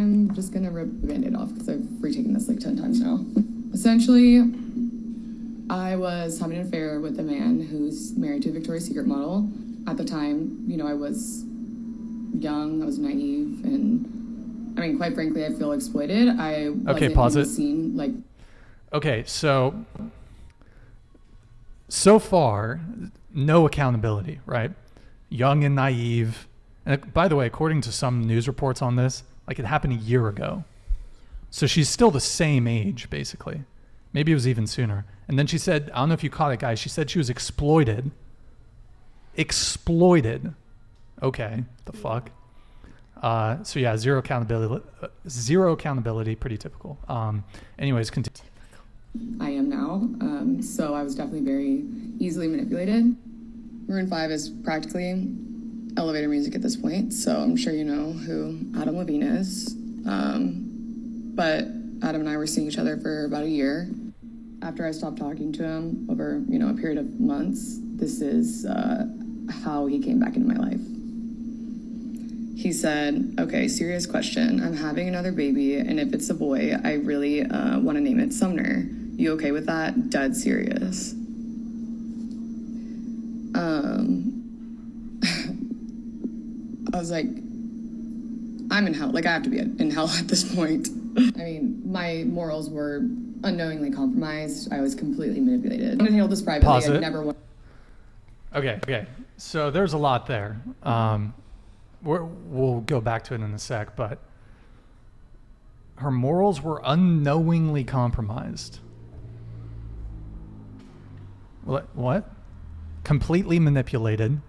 I'm just gonna rip the Band-Aid off because I've retaken this like 10 times now. Essentially, I was having an affair with a man who's married to a Victoria's Secret model. At the time, you know, I was young, I was naive, and I mean, quite frankly, I feel exploited. I wasn't pause in it. the scene, like. Okay, so far, no accountability, right? Young and naive. And by the way, according to some news reports on this, like it happened a year ago. So she's still the same age, basically. Maybe it was even sooner. And then she said, I don't know if you caught it, guys. She said she was exploited. Exploited. Okay, the fuck. So yeah, zero accountability, pretty typical. Anyways, continue. I am now. So I was definitely very easily manipulated. Maroon 5 is practically elevator music at this point, so I'm sure you know who Adam Levine is. But Adam and I were seeing each other for about a year. After I stopped talking to him over, you know, a period of months, this is how he came back into my life. He said, okay, serious question. I'm having another baby, and if it's a boy, I really want to name it Sumner. You okay with that? Dead serious. I was like, I'm in hell. Like, I have to be in hell at this point. I mean, my morals were unknowingly compromised. I was completely manipulated. I'm going to handle this privately. Pause it. I never want. Okay. So there's a lot there. We'll go back to it in a sec, but her morals were unknowingly compromised. What? Completely manipulated.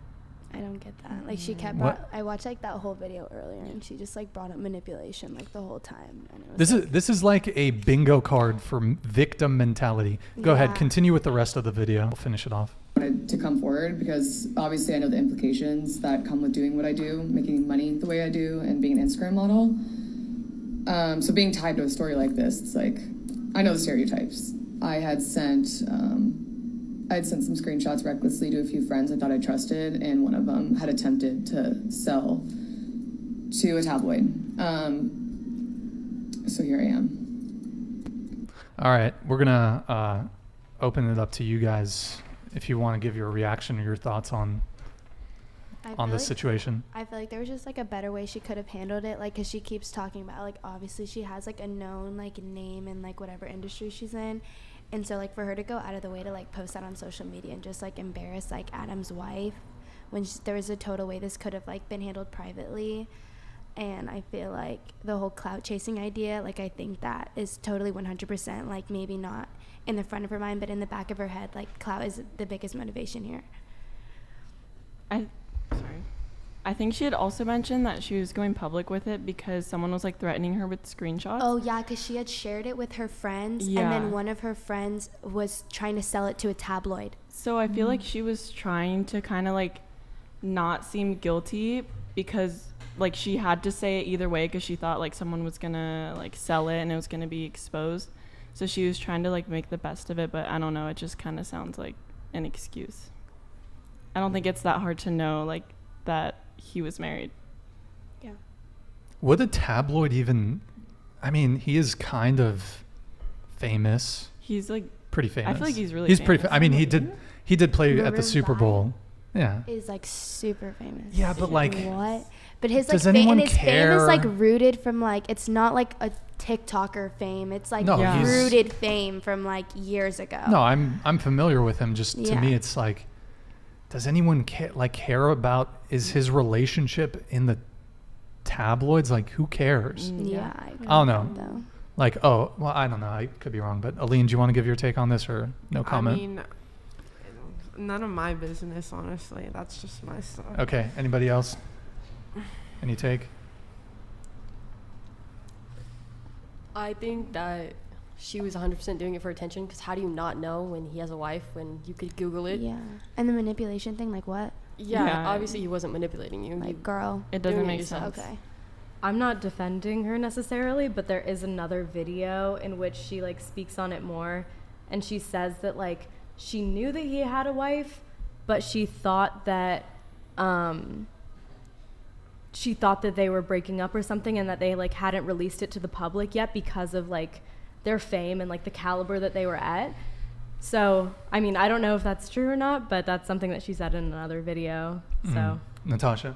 I don't get that. Like she kept. I watched like that whole video earlier, and she just like brought up manipulation like the whole time. And it was This is like a bingo card for victim mentality. Go ahead, continue with the rest of the video. We'll finish it off. Wanted to come forward because obviously I know the implications that come with doing what I do, making money the way I do, and being an Instagram model. So being tied to a story like this, it's like I know the stereotypes. I had sent some screenshots recklessly to a few friends I thought I trusted, and one of them had attempted to sell to a tabloid. So here I am. All right, we're gonna open it up to you guys if you want to give your reaction or your thoughts on this situation. I feel like there was just like a better way she could have handled it, like because she keeps talking about like obviously she has like a known like name in like whatever industry she's in. And so, like, for her to go out of the way to, like, post that on social media and just, like, embarrass, like, Adam's wife when there was a total way this could have, like, been handled privately. And I feel like the whole clout chasing idea, like, I think that is totally 100%, like, maybe not in the front of her mind, but in the back of her head, like, clout is the biggest motivation here. I think she had also mentioned that she was going public with it because someone was like threatening her with screenshots. Oh yeah, because she had shared it with her friends, and then one of her friends was trying to sell it to a tabloid. So I feel like she was trying to kind of like not seem guilty because like she had to say it either way because she thought like someone was gonna like sell it and it was gonna be exposed. So she was trying to like make the best of it, but I don't know, it just kind of sounds like an excuse. I don't think it's that hard to know like that he was married. Yeah. Would a tabloid even... I mean, he is kind of famous. He's like... pretty famous. I feel like he's really He's famous. pretty... I mean, he did play at the Super Bowl. Yeah. Is like super famous. Yeah, but like... What? But his like does anyone his care? fame is like rooted from like... It's not like a TikToker fame. It's like rooted fame from like years ago. No, I'm familiar with him. Just to me, it's like... Does anyone care about is his relationship in the tabloids? Like, who cares? Yeah, I don't know. Like, I don't know. I could be wrong. But Aline, do you want to give your take on this or no comment? I mean, none of my business, honestly. That's just my stuff. Okay. Anybody else? Any take? I think that she was 100% doing it for attention, because how do you not know when he has a wife when you could Google it? Yeah. And the manipulation thing, like what? Yeah, obviously he wasn't manipulating you. Like, girl. It doesn't make sense. Okay. I'm not defending her necessarily, but there is another video in which she like speaks on it more, and she says that like she knew that he had a wife, but she thought that she thought that they were breaking up or something, and that they like hadn't released it to the public yet because of like their fame and like the caliber that they were at. So, I mean, I don't know if that's true or not, but that's something that she said in another video. So, Natasha.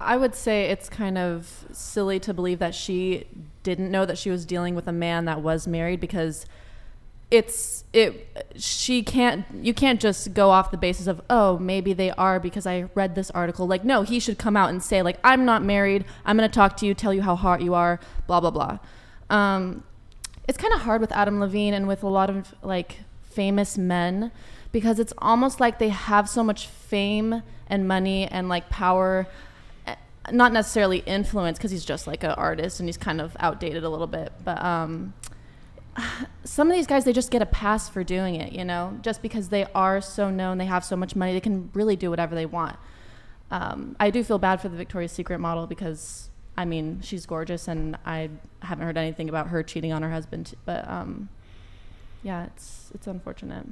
I would say it's kind of silly to believe that she didn't know that she was dealing with a man that was married, because you can't just go off the basis of, oh, maybe they are because I read this article. Like, no, he should come out and say, like, I'm not married, I'm going to talk to you, tell you how hot you are, blah, blah, blah. It's kind of hard with Adam Levine and with a lot of like famous men, because it's almost like they have so much fame and money and like power, not necessarily influence, because he's just like an artist and he's kind of outdated a little bit, but some of these guys, they just get a pass for doing it, you know, just because they are so known, they have so much money, they can really do whatever they want. I do feel bad for the Victoria's Secret model, because I mean, she's gorgeous and I haven't heard anything about her cheating on her husband, but yeah, it's unfortunate.